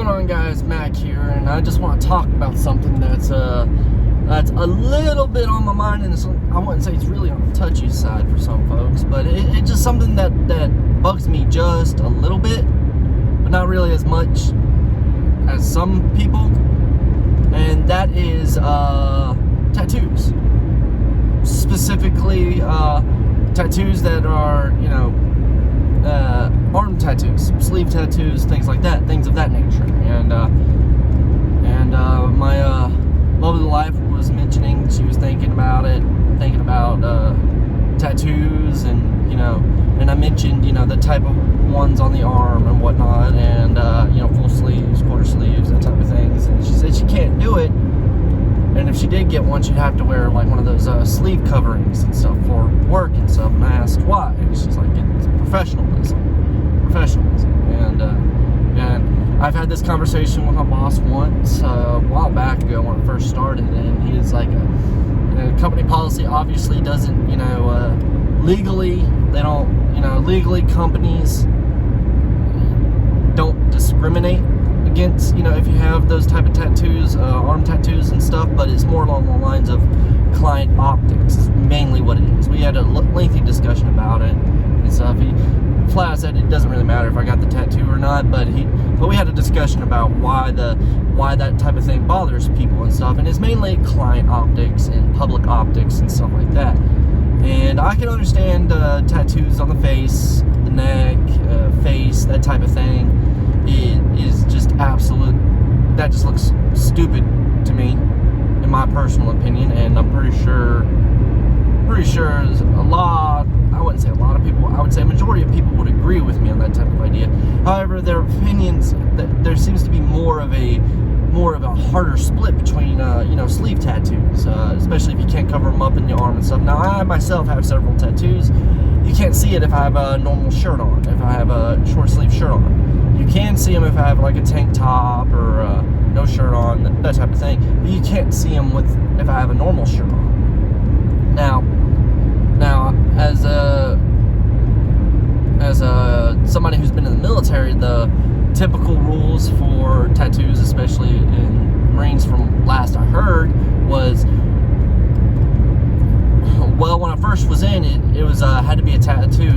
going on, guys? Mac here, and I just want to talk about something that's a little bit on my mind, and I wouldn't say it's really on the touchy side for some folks, but it's just something that bugs me just a little bit, but not really as much as some people, and that is tattoos. Specifically, tattoos that are, arm tattoos, sleeve tattoos, things like that, things of that nature. And my love of the life was mentioning, she was thinking about tattoos, and I mentioned, the type of ones on the arm and whatnot, and full sleeves, quarter sleeves, that type of things. And she said she can't do it, and if she did get one, she'd have to wear like one of those sleeve coverings and stuff for work and stuff. And I asked why, and she's like, it's professionalism, and I've had this conversation with my boss once a while back ago when I first started, and he was like, company policy obviously doesn't, legally, they don't, legally companies don't discriminate against, if you have those type of tattoos, arm tattoos and stuff, but it's more along the lines of client optics, is mainly what it is. We had a lengthy discussion about it and stuff. He flat said it doesn't really matter if I got the tattoo or not, but we had a discussion about why that type of thing bothers people and stuff, and it's mainly client optics and public optics and stuff like that. And I can understand tattoos on the face, the neck, face, that type of thing. It is just absolute, that just looks stupid to me, in my personal opinion, and I'm pretty sure there's a lot, I wouldn't say a lot of people, I would say a majority of people would agree with me on that type of idea. However, their opinions, there seems to be more of a harder split between, sleeve tattoos, especially if you can't cover them up in your arm and stuff. Now, I myself have several tattoos. You can't see it if I have a normal shirt on, if I have a short sleeve shirt on. You can see them if I have like a tank top or no shirt on, that type of thing. But you can't see them if I have a normal shirt on. Now, as somebody who's been in the military, the typical rules for tattoos, especially in Marines, from last I heard, was, well, when I first was in, it was had to be a tattoo,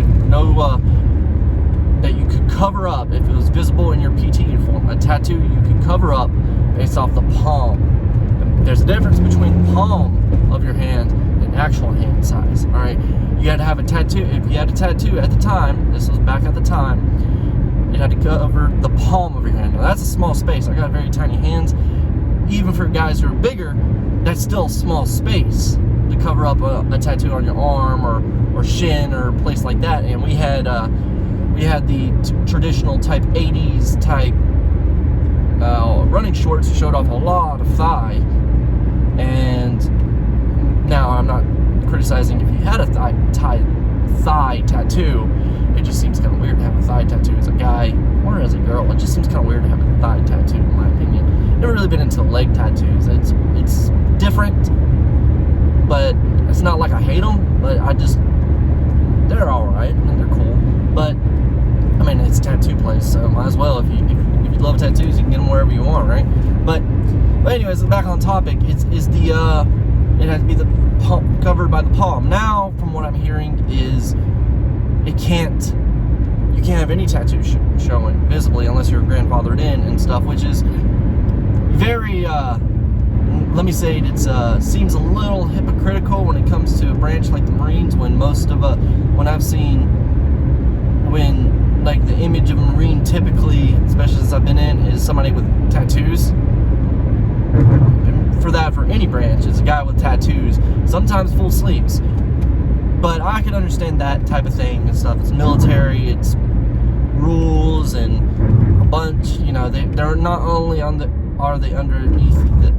that you could cover up if it was visible in your PT uniform. A tattoo you could cover up based off the palm. There's a difference between the palm of your hand and actual hand size. All right, you had to have a tattoo. If you had a tattoo at the time, this was back at the time, it had to cover the palm of your hand. Now that's a small space. I got very tiny hands. Even for guys who are bigger, that's still a small space to cover up a tattoo on your arm or shin or a place like that. And we had the traditional type 80s type running shorts that showed off a lot of thigh. And now I'm not criticizing if you had a thigh tattoo. It just seems kind of weird to have a thigh tattoo as a guy or as a girl. It just seems kind of weird to have a thigh tattoo, in my opinion. Never really been into leg tattoos. It's different, but it's not like I hate them. But they're all right and they're cool. But I mean, it's a tattoo place, so might as well. If you love tattoos, you can get them wherever you want, right? But anyways, back on topic. It has to be the palm, covered by the palm. Now, from what I'm hearing, is you can't have any tattoo showing visibly unless you're grandfathered in and stuff, which is very, let me say it seems a little hypocritical when it comes to a branch like the Marines, when like the image of a Marine typically, especially since I've been in, is somebody with tattoos. And for any branch, it's a guy with tattoos, sometimes full sleeves. But I can understand that type of thing and stuff. It's military, it's rules and a bunch, they're not only are they underneath the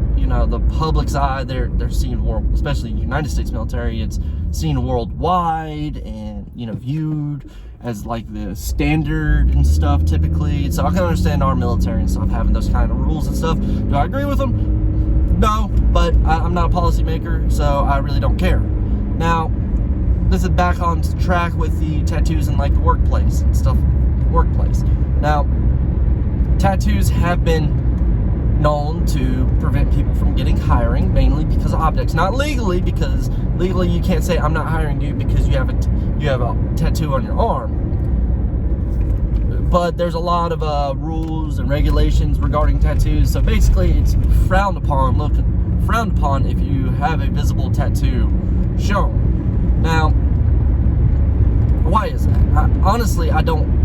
public's eye, they're seen world, especially United States military, it's seen worldwide and, viewed as like the standard and stuff typically. So I can understand our military and stuff having those kind of rules and stuff. Do I agree with them? No, but I'm not a policymaker, so I really don't care. Now, this is back on track with the tattoos in like the workplace and stuff. Now, tattoos have been known to prevent people from getting hiring, mainly because of optics. Not legally, because legally you can't say I'm not hiring you because you have a tattoo on your arm. But there's a lot of rules and regulations regarding tattoos. So basically, it's frowned upon if you have a visible tattoo shown. Now, why is that? Honestly, I don't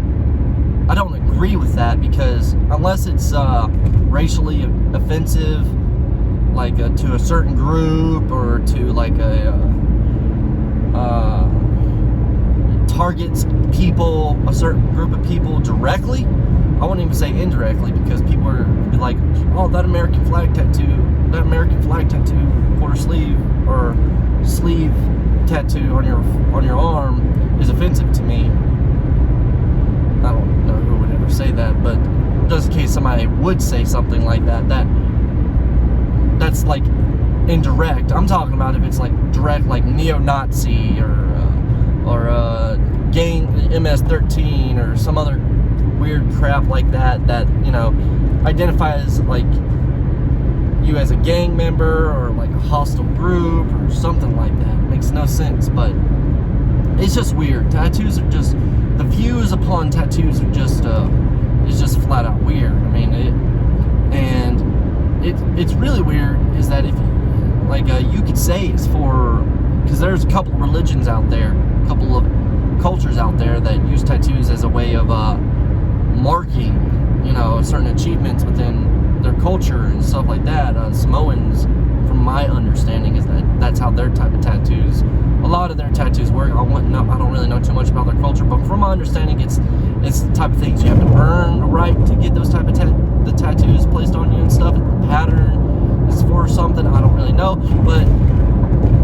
agree with that, because unless it's racially offensive, like to a certain group, or to like targets people, a certain group of people directly. I wouldn't even say indirectly, because people are be like, oh, that American flag tattoo, quarter sleeve or sleeve tattoo on your arm is offensive to me. I don't know who would ever say that, but just in case somebody would say something like that, that's like indirect. I'm talking about if it's like direct, like neo-Nazi or gang MS-13 or some other weird crap like that, you know, identifies like you as a gang member or like a hostile group or something like that. It makes no sense, but it's just weird. Tattoos are just, the views upon tattoos are just it's just flat out weird. I mean, it's really weird is that if like you could say it's for, because there's a couple of religions out there, a couple of cultures out there that use tattoos as a way of marking, you know, certain achievements within their culture and stuff like that. Samoans, from my understanding, is that's how their type of tattoos, a lot of their tattoos work. I don't really know too much about their culture, but from my understanding, it's the type of things you have to earn the right to get those type of the tattoos placed on you and stuff. The pattern is for something, I don't really know, but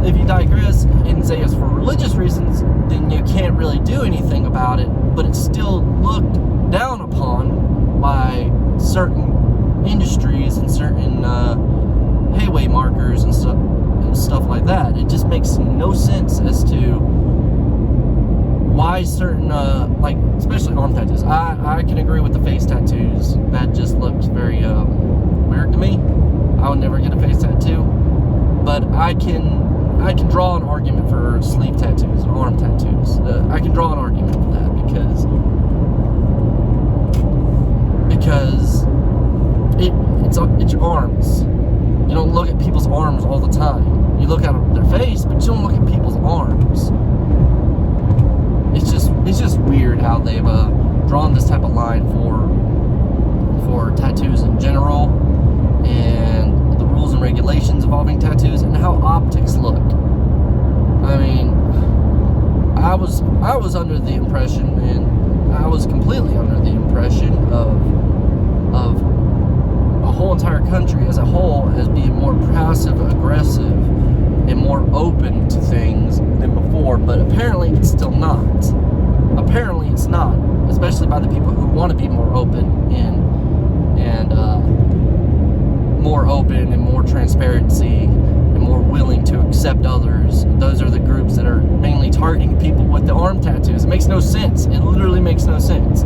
if you digress and say it's for religious reasons, then you can't really do anything about it, but it's still looked down upon by certain industries and certain hayway markers and stuff like that. It just makes no sense as to why certain like especially arm tattoos. I can agree with the face tattoos. That just looks very weird to me. I would never get a face tattoo, but I can draw an argument for sleeve tattoos and arm tattoos. I can draw an argument for that because it's your arms. You don't look at people's arms all the time. You look at their face, but you don't look at people's arms. It's just weird how they've drawn this type of line for tattoos in general, and the rules and regulations involving tattoos, and how optics look. I mean, I was under the impression, and I was completely under the impression of a whole entire country as a whole as being more passive aggressive and more open to things than before, but apparently it's still not. Apparently it's not, especially by the people who want to be more open and more transparency and more willing to accept others. Those are the groups that are mainly targeting people with the arm tattoos. It makes no sense. It literally makes no sense.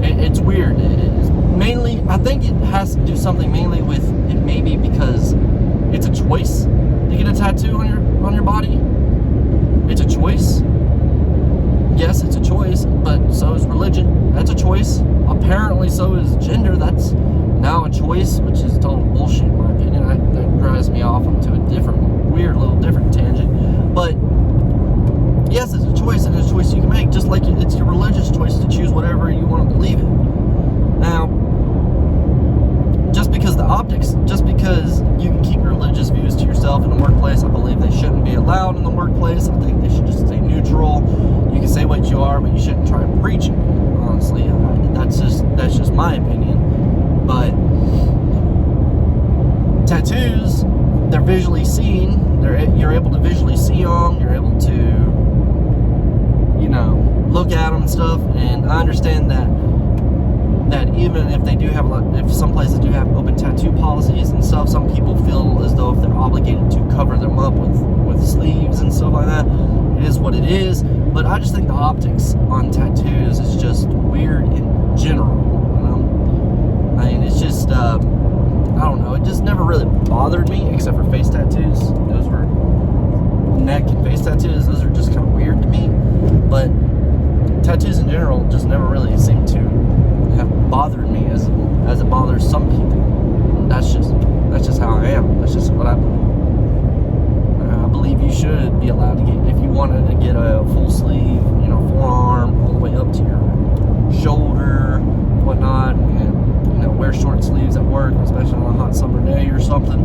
It's weird. It's mainly, I think it has to do something mainly with it, maybe because it's a choice to get a tattoo on your body. It's a choice. Yes, it's a choice, but so is religion. That's a choice. Apparently, so is gender. That's now a choice, which is total bullshit in my opinion. That drives me off onto a different tangent. But yes, it's a choice, and it's a choice you can make, just like it's your religious choice to choose whatever you want to believe in. Now, just because you can keep your religious views to yourself in the workplace, I believe they shouldn't be allowed in the workplace. I think they should just stay neutral. You can say what you are, but you shouldn't try to preach it. Honestly, that's just my opinion. But tattoos, they're visually seen. You're able to visually see them. You're able to, you know, look at them and stuff. And I understand that even if they do have if some places do have open tattoo policies and stuff, some people feel as though if they're obligated to cover them up with sleeves and stuff like that. It is what it is. But I just think the optics on tattoos is just weird in general. You know? just never really bothered me, except for face tattoos. Those were neck and face tattoos. Those are just kind of weird to me. But tattoos in general just never really seemed to have bothered me as it bothers some people. That's just how I am. That's just what I believe. I believe you should be allowed to get, if you wanted to get a full sleeve, forearm all the way up to your shoulder, whatnot, and wear short sleeves at work, especially on a hot summer day or something,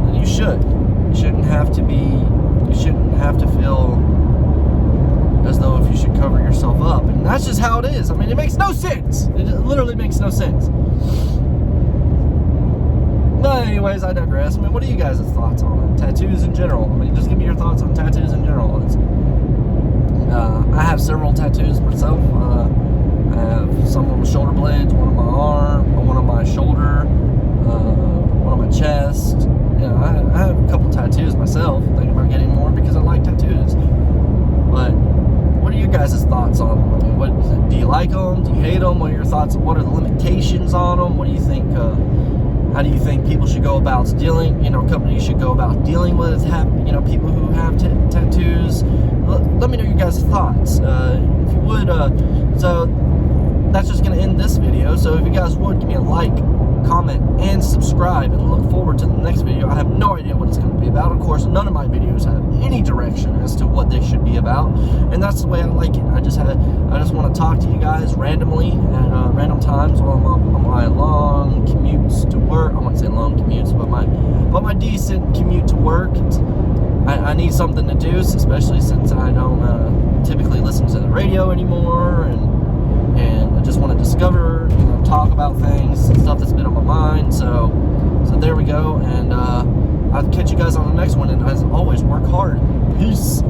then you should. You shouldn't have to feel as though if you should cover yourself up. And that's just how it is. I mean, it makes no sense. It literally makes no sense. But anyways, I digress. I mean, what are you guys' thoughts on it? Tattoos in general. I mean, just give me your thoughts on tattoos in general. I have several tattoos myself. I have some on my shoulder blades, one on my arm, one on my shoulder, one on my chest. I have a couple tattoos myself. Thinking about getting more because I like tattoos. But what are your guys' thoughts on them? I mean, what do you like them? Do you hate them? What are your thoughts? What are the limitations on them? What do you think? How do you think people should go about dealing? Companies should go about dealing with people who have tattoos. Let me know your guys' thoughts, if you would. So that's just going to end this video. So if you guys would give me a like, comment, and subscribe, and look forward to the next video. I have no idea what it's going to be about. Of course, none of my videos have any direction as to what they should be about, and that's the way I like it. I just want to talk to you guys randomly at random times while I'm on my long commutes to work. I wouldn't say long commutes, but my decent commute to work. I need something to do, especially since I don't typically listen to the radio anymore, and I just want to discover, talk about things and stuff that's been on my mind. So there we go, and I'll catch you guys on the next one, and as always, work hard. Peace.